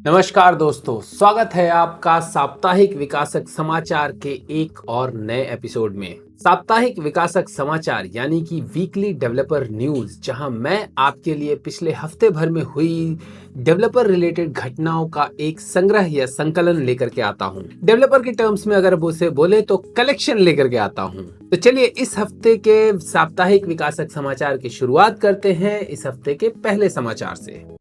नमस्कार दोस्तों, स्वागत है आपका साप्ताहिक विकासक समाचार के एक और नए एपिसोड में। साप्ताहिक विकासक समाचार यानी कि वीकली डेवलपर न्यूज, जहां मैं आपके लिए पिछले हफ्ते भर में हुई डेवलपर रिलेटेड घटनाओं का एक संग्रह या संकलन लेकर के आता हूं। डेवलपर के टर्म्स में अगर उसे बोले तो कलेक्शन लेकर के आता हूं। तो चलिए इस हफ्ते के साप्ताहिक विकासक समाचार की शुरुआत करते हैं इस हफ्ते के पहले समाचार से।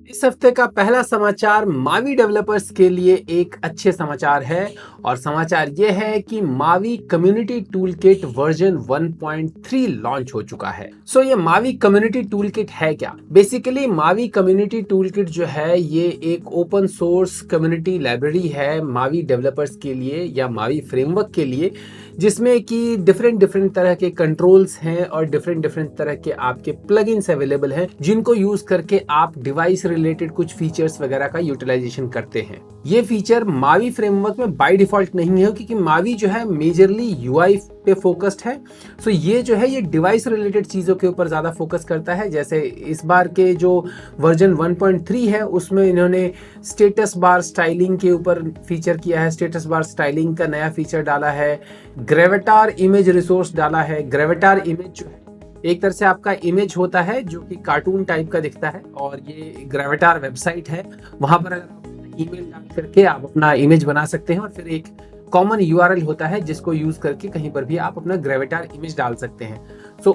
इस हफ्ते का पहला समाचार मावी डेवलपर्स के लिए एक अच्छे समाचार है और समाचार ये है कि Mavi community toolkit version 1.3 launch हो चुका है। ये मावी कम्युनिटी टूलकिट है क्या? बेसिकली मावी कम्युनिटी टूलकिट जो है ये एक ओपन सोर्स कम्युनिटी लाइब्रेरी है मावी डेवलपर्स के लिए या मावी फ्रेमवर्क के लिए, जिसमें कि डिफरेंट तरह के कंट्रोल्स हैं और डिफरेंट तरह के आपके प्लगइन्स अवेलेबल हैं, जिनको यूज करके आप डिवाइस रिलेटेड कुछ फीचर्स वगैरह का यूटिलाइजेशन करते हैं। ये फीचर मावी फ्रेमवर्क में बाय डिफॉल्ट नहीं है, क्योंकि मावी जो है मेजरली यूआई पे फोकस्ड है। ये जो है ये डिवाइस रिलेटेड चीजों के ऊपर ज्यादा फोकस करता है। जैसे इस बार के जो वर्जन 1.3 है उसमें इन्होंने स्टेटस बार स्टाइलिंग के ऊपर फीचर किया है। स्टेटस बार स्टाइलिंग का नया फीचर डाला है। ग्रेविटार इमेज रिसोर्स डाला है। ग्रेविटार इमेज जो है एक तरह से आपका इमेज होता है जो कि कार्टून टाइप का दिखता है, और ये ग्रेविटार वेबसाइट है। वहां पर अगर ईमेल डाल करके आप अपना इमेज बना सकते हैं और फिर एक कॉमन यूआरएल होता है जिसको यूज करके कहीं पर भी आप अपना ग्रेविटार इमेज डाल सकते हैं।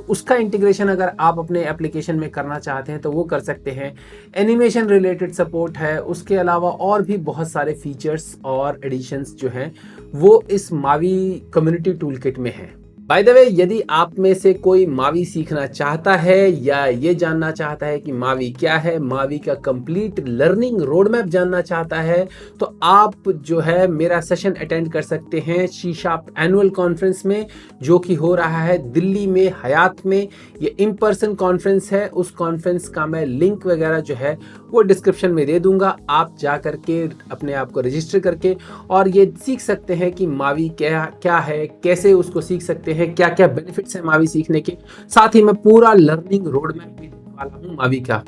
उसका इंटीग्रेशन अगर आप अपने एप्लीकेशन में करना चाहते हैं तो वो कर सकते हैं। एनिमेशन रिलेटेड सपोर्ट है। उसके अलावा और भी बहुत सारे फीचर्स और एडिशंस जो हैं वो इस मावी कम्युनिटी टूलकिट में है। बाय द वे, यदि आप में से कोई मावी सीखना चाहता है या ये जानना चाहता है कि मावी क्या है, मावी का कंप्लीट लर्निंग रोड मैप जानना चाहता है, तो आप जो है मेरा सेशन अटेंड कर सकते हैं शीशार्प एनुअल कॉन्फ्रेंस में, जो कि हो रहा है दिल्ली में हयात में। ये इन पर्सन कॉन्फ्रेंस है। उस कॉन्फ्रेंस का मैं लिंक वगैरह जो है वो डिस्क्रिप्शन में दे दूंगा। आप जा करके अपने आप को रजिस्टर करके और ये सीख सकते हैं कि मावी क्या है, कैसे उसको सीख सकते हैं, क्या क्या बेनिफिट्स हैं मावी सीखने के। साथ ही मैं पूरा लर्निंग रोड मैप भी देने वाला हूं मावी का।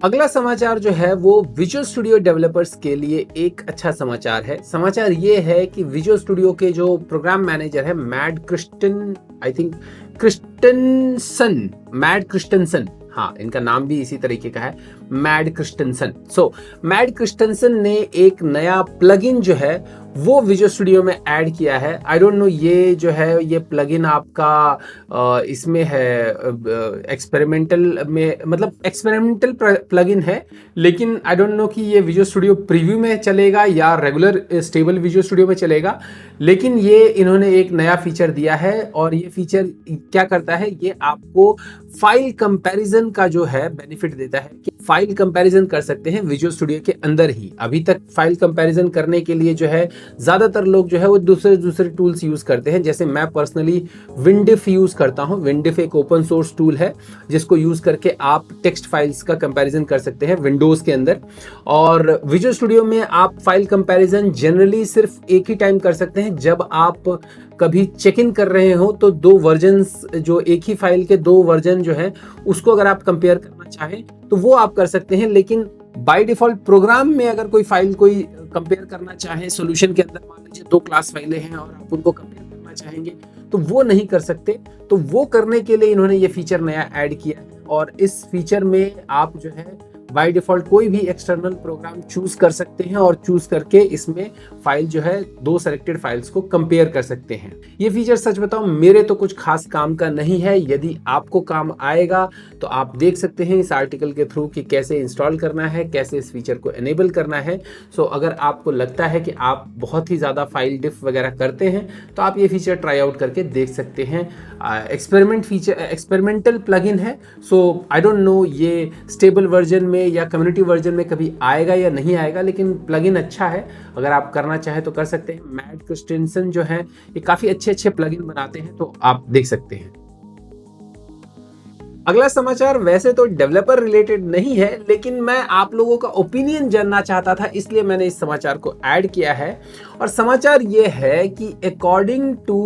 अगला समाचार जो है वो विजुअल स्टूडियो डेवलपर्स के लिए एक अच्छा समाचार है। समाचार ये है कि विजुअल स्टूडियो के जो प्रोग्राम मैनेजर है मैड क्रिस्टनसन, हाँ इनका नाम भी इसी तरीके का है, मैड क्रिस्टनसन। मैड क्रिस्टनसन ने एक नया प्लगइन जो है वो विजुअल स्टूडियो में ऐड किया है। आई डोंट नो ये जो है ये प्लगइन आपका इसमें है एक्सपेरिमेंटल में, मतलब एक्सपेरिमेंटल प्लगइन है, लेकिन आई डोंट नो कि ये विजुअल स्टूडियो प्रीव्यू में चलेगा या रेगुलर स्टेबल विजुअल स्टूडियो में चलेगा। लेकिन ये इन्होंने एक नया फीचर दिया है और ये फीचर क्या करता है, ये आपको फाइल कंपैरिजन का जो है बेनिफिट देता है कि फाइल कंपैरिजन कर सकते हैं विजुअल स्टूडियो के अंदर ही। अभी तक फाइल कंपैरिजन करने के लिए जो है ज्यादातर लोग जो है वो दूसरे टूल्स यूज करते हैं। जैसे मैं पर्सनली विंडिफ यूज करता हूं। विंडिफ एक ओपन सोर्स टूल है जिसको यूज करके आप टेक्स्ट फाइल्स का कंपैरिजन कर सकते हैं विंडोज के अंदर। और विजुअल स्टूडियो में आप फाइल कंपैरिजन जनरली सिर्फ एक ही टाइम कर सकते हैं, जब आप कभी चेक इन कर रहे हो तो दो वर्जन्स, जो एक ही फाइल के दो वर्जन जो है उसको अगर आप कंपेयर करना चाहें तो वो आप कर सकते हैं। लेकिन बाय डिफॉल्ट प्रोग्राम में अगर कोई फाइल कोई कंपेयर करना चाहे सोल्यूशन के अंदर, मान लीजिए दो क्लास फाइलें हैं और आप उनको कंपेयर करना चाहेंगे तो वो नहीं कर सकते। तो वो करने के लिए इन्होंने ये फीचर नया ऐड किया है और इस फीचर में आप जो है बाय डिफॉल्ट कोई भी एक्सटर्नल प्रोग्राम चूज कर सकते हैं और चूज करके इसमें फाइल जो है दो सेलेक्टेड फाइल्स को कंपेयर कर सकते हैं। ये फीचर सच बताऊं मेरे तो कुछ खास काम का नहीं है। यदि आपको काम आएगा तो आप देख सकते हैं इस आर्टिकल के थ्रू कि कैसे इंस्टॉल करना है, कैसे इस फीचर को एनेबल करना है। अगर आपको लगता है कि आप बहुत ही ज्यादा फाइल डिफ वगैरह करते हैं तो आप ये फीचर ट्राई आउट करके देख सकते हैं। एक्सपेरिमेंटल प्लगइन है। आई डोंट नो ये स्टेबल वर्जन में या कम्युनिटी वर्जन में कभी आएगा या नहीं आएगा, लेकिन प्लगइन अच्छा है। अगर आप करना चाहें तो कर सकते हैं। मैड क्रिस्टेंसन जो है ये काफी अच्छे प्लगइन बनाते हैं, तो आप देख सकते हैं। अगला समाचार वैसे तो डेवलपर रिलेटेड नहीं है, लेकिन मैं आप लोगों का ओपिनियन जानना चाहता था, इसलिए मैंने इस समाचार को ऐड किया है। और समाचार ये है कि अकॉर्डिंग टू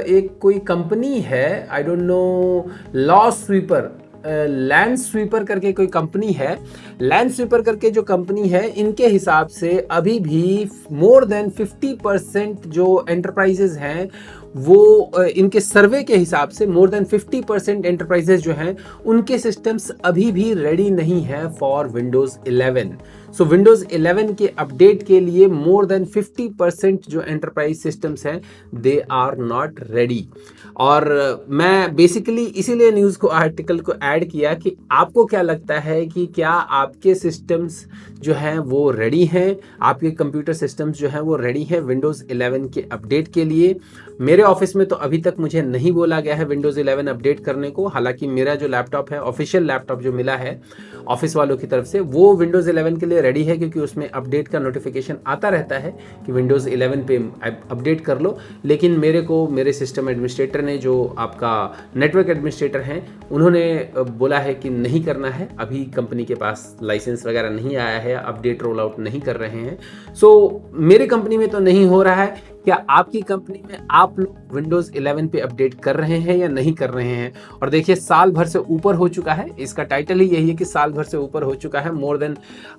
एक कोई कंपनी है, I don't know, law sweeper, land sweeper करके कोई कंपनी है, लैंड स्वीपर करके जो कंपनी है, इनके हिसाब से अभी भी मोर देन 50% जो एंटरप्राइजेज हैं वो इनके सर्वे के हिसाब से मोर देन 50% एंटरप्राइजेज जो हैं उनके सिस्टम्स अभी भी रेडी नहीं है फॉर विंडोज 11। सो विंडोज 11 के अपडेट के लिए मोर देन 50% जो एंटरप्राइज सिस्टम्स हैं दे आर नॉट रेडी। और मैं बेसिकली इसीलिए न्यूज़ को, आर्टिकल को ऐड किया कि आपको क्या लगता है कि क्या आपके सिस्टम्स जो हैं वो रेडी हैं, आपके कंप्यूटर सिस्टम्स जो हैं वो रेडी हैं विंडोज़ 11 के अपडेट के लिए। मेरे ऑफिस में तो अभी तक मुझे नहीं बोला गया है विंडोज़ 11 अपडेट करने को। हालांकि मेरा जो लैपटॉप है, ऑफिशियल लैपटॉप जो मिला है ऑफिस वालों की तरफ से, वो विंडोज़ 11 के लिए रेडी है, क्योंकि उसमें अपडेट का नोटिफिकेशन आता रहता है कि विंडोज़ 11 पे अपडेट कर लो। लेकिन मेरे सिस्टम एडमिनिस्ट्रेटर ने, जो आपका नेटवर्क एडमिनिस्ट्रेटर हैं, उन्होंने बोला है कि नहीं करना है, अभी कंपनी के पास लाइसेंस वगैरह नहीं आया है, अपडेट रोल आउट नहीं कर रहे हैं। सो मेरे कंपनी में तो नहीं हो रहा है। क्या आपकी कंपनी में आप लोग विंडोज 11 पे अपडेट कर रहे हैं या नहीं कर रहे हैं? और देखिए, साल भर से ऊपर हो चुका है, इसका टाइटल ही यही है कि साल भर से ऊपर हो चुका है।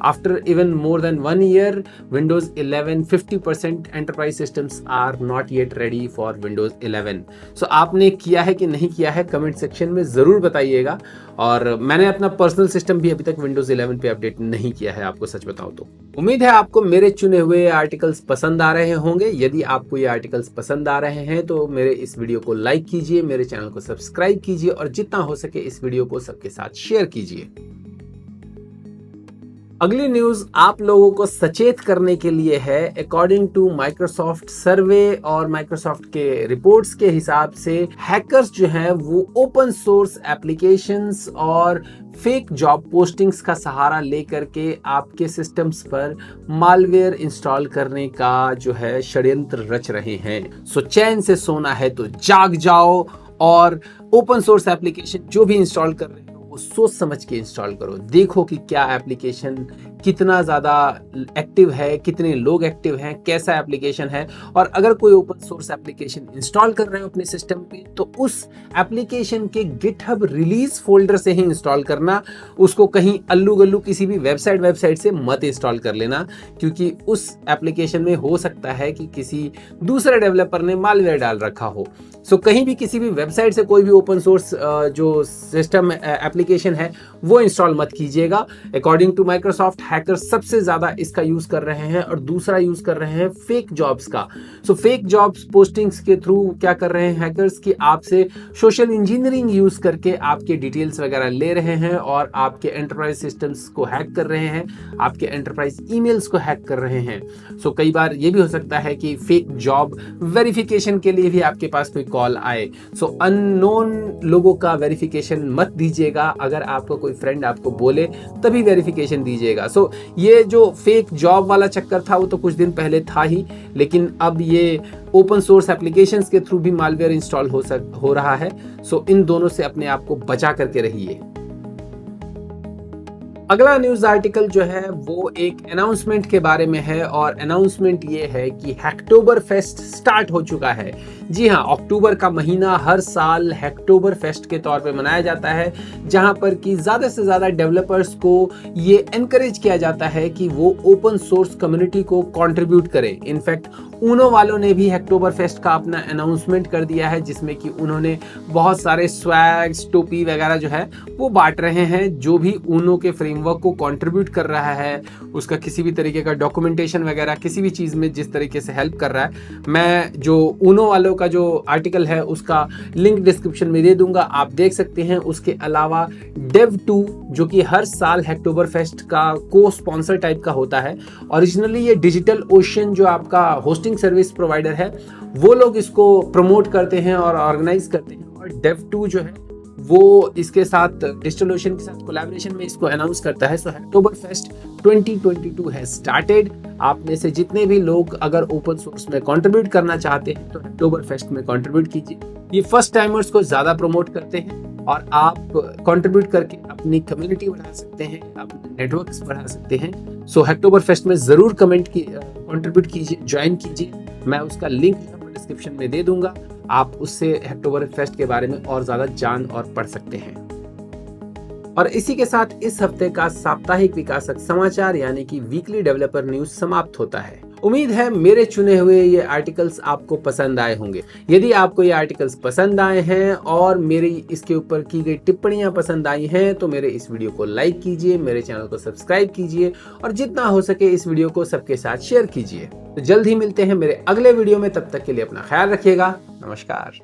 After even more than 1 year Windows 11 50% enterprise systems are not yet ready for Windows 11। So आपने किया है कि नहीं किया है, कमेंट सेक्शन में जरूर बताइएगा। और मैंने अपना पर्सनल सिस्टम भी अभी तक विंडोज 11 पे अपडेट नहीं किया है, आपको सच बताऊं तो। उम्मीद है आपको मेरे चुने हुए आर्टिकल्स पसंद आ रहे होंगे। यदि आपको ये आर्टिकल्स पसंद आ रहे हैं तो मेरे इस वीडियो को लाइक कीजिए, मेरे चैनल को सब्सक्राइब कीजिए और जितना हो सके इस वीडियो को सबके साथ शेयर कीजिए। अगली न्यूज आप लोगों को सचेत करने के लिए है। अकॉर्डिंग टू माइक्रोसॉफ्ट सर्वे और माइक्रोसॉफ्ट के रिपोर्ट्स के हिसाब से हैकर्स जो हैं वो ओपन सोर्स एप्लीकेशंस और फेक जॉब पोस्टिंग्स का सहारा लेकर के आपके सिस्टम्स पर मालवेयर इंस्टॉल करने का जो है षड्यंत्र रच रहे हैं। सो चैन से सोना है तो जाग जाओ और ओपन सोर्स एप्लीकेशन जो भी इंस्टॉल कर रहे हो वो सोच समझ के इंस्टॉल करो। देखो कि क्या एप्लीकेशन कितना ज़्यादा एक्टिव है, कितने लोग एक्टिव हैं, कैसा एप्लीकेशन है। और अगर कोई ओपन सोर्स एप्लीकेशन इंस्टॉल कर रहे हो अपने सिस्टम पे तो उस एप्लीकेशन के गिटहब रिलीज फोल्डर से ही इंस्टॉल करना। उसको कहीं अल्लू गल्लू किसी भी वेबसाइट से मत इंस्टॉल कर लेना, क्योंकि उस एप्लीकेशन में हो सकता है कि किसी दूसरे डेवलपर ने मालवेयर डाल रखा हो। सो कहीं भी किसी भी वेबसाइट से कोई भी ओपन सोर्स जो सिस्टम एप्लीकेशन है वो इंस्टॉल मत कीजिएगा। अकॉर्डिंग टू माइक्रोसॉफ्ट हैकर्स सबसे ज्यादा इसका यूज कर रहे हैं और दूसरा यूज कर रहे हैं फेक जॉब्स का। सो फेक जॉब्स पोस्टिंग्स के थ्रू क्या कर रहे हैं हैकर्स कि आपसे सोशल इंजीनियरिंग यूज करके आपके डिटेल्स वगैरह ले रहे हैं और आपके एंटरप्राइज सिस्टम्स को हैक कर रहे हैं, आपके एंटरप्राइज ईमेल्स को हैक कर रहे हैं। सो कई बार ये भी हो सकता है कि फेक जॉब वेरिफिकेशन के लिए भी आपके पास कोई कॉल आए। सो अननोन लोगों का वेरिफिकेशन मत दीजिएगा। अगर आपको कोई फ्रेंड आपको बोले तभी वेरिफिकेशन दीजिएगा। सो ये जो फेक जॉब वाला चक्कर था वो तो कुछ दिन पहले था ही, लेकिन अब ये ओपन सोर्स एप्लीकेशंस के थ्रू भी मालवेयर इंस्टॉल हो रहा है। सो इन दोनों से अपने आप को बचा करके रहिए। अगला न्यूज आर्टिकल जो है वो एक अनाउंसमेंट के बारे में है और अनाउंसमेंट ये है कि हैक्टोबर फेस्ट स्टार्ट हो चुका है। जी हाँ, अक्टूबर का महीना हर साल हैक्टोबर फेस्ट के तौर पे मनाया जाता है, जहां पर कि ज़्यादा से ज़्यादा डेवलपर्स को ये एनकरेज किया जाता है कि वो ओपन सोर्स कम्युनिटी को कंट्रीब्यूट करें। इनफैक्ट ऊनो वालों ने भी हैक्टोबर फेस्ट का अपना अनाउंसमेंट कर दिया है, जिसमें कि उन्होंने बहुत सारे स्वैग्स, टोपी वगैरह जो है वो बांट रहे हैं। जो भी ऊनो के फ्रेमवर्क को कंट्रीब्यूट कर रहा है, उसका किसी भी तरीके का डॉक्यूमेंटेशन वगैरह किसी भी चीज़ में जिस तरीके से हेल्प कर रहा है, मैं जो ऊनो वालों का जो आर्टिकल है उसका लिंक डिस्क्रिप्शन में दे दूंगा, आप देख सकते हैं। उसके अलावा Dev2 जो कि हर साल हैक्टोबर फेस्ट का को स्पॉन्सर टाइप का होता है। ओरिजिनली ये डिजिटल ओशन जो आपका होस्टिंग सर्विस प्रोवाइडर है वो लोग इसको प्रमोट करते हैं और ऑर्गेनाइज करते हैं, और Dev2 जो है वो इसके साथ डिजिटल ओशन के साथ कोलैबोरेशन में इसको अनाउंस करता है। सो हैक्टोबर फेस्ट 2022 है स्टार्टेड। आप में से जितने भी लोग अगर ओपन सोर्स में कंट्रीब्यूट करना चाहते हैं तो हैक्टोबर फेस्ट में कंट्रीब्यूट कीजिए। ये फर्स्ट टाइमर्स को ज्यादा प्रमोट करते हैं। और आप कंट्रीब्यूट करके अपनी कम्युनिटी बढ़ा सकते हैं, अपने नेटवर्क्स बढ़ा सकते हैं। सो हैकटोबर फेस्ट में ज़रूर कंट्रीब्यूट कीजिए, ज्वाइन कीजिए। मैं उसका लिंक डिस्क्रिप्शन में दे दूंगा, आप उससे हैकटोबर फेस्ट के बारे में और ज़्यादा जान और पढ़ सकते हैं। और इसी के साथ इस हफ्ते का साप्ताहिक विकासक समाचार यानी कि वीकली डेवलपर न्यूज समाप्त होता है। उम्मीद है मेरे चुने हुए ये आर्टिकल्स आपको पसंद आए होंगे। यदि आपको ये आर्टिकल्स पसंद आए हैं और मेरी इसके ऊपर की गई टिप्पणियां पसंद आई हैं तो मेरे इस वीडियो को लाइक कीजिए, मेरे चैनल को सब्सक्राइब कीजिए और जितना हो सके इस वीडियो को सबके साथ शेयर कीजिए। तो जल्द ही मिलते हैं मेरे अगले वीडियो में, तब तक के लिए अपना ख्याल रखिएगा। नमस्कार।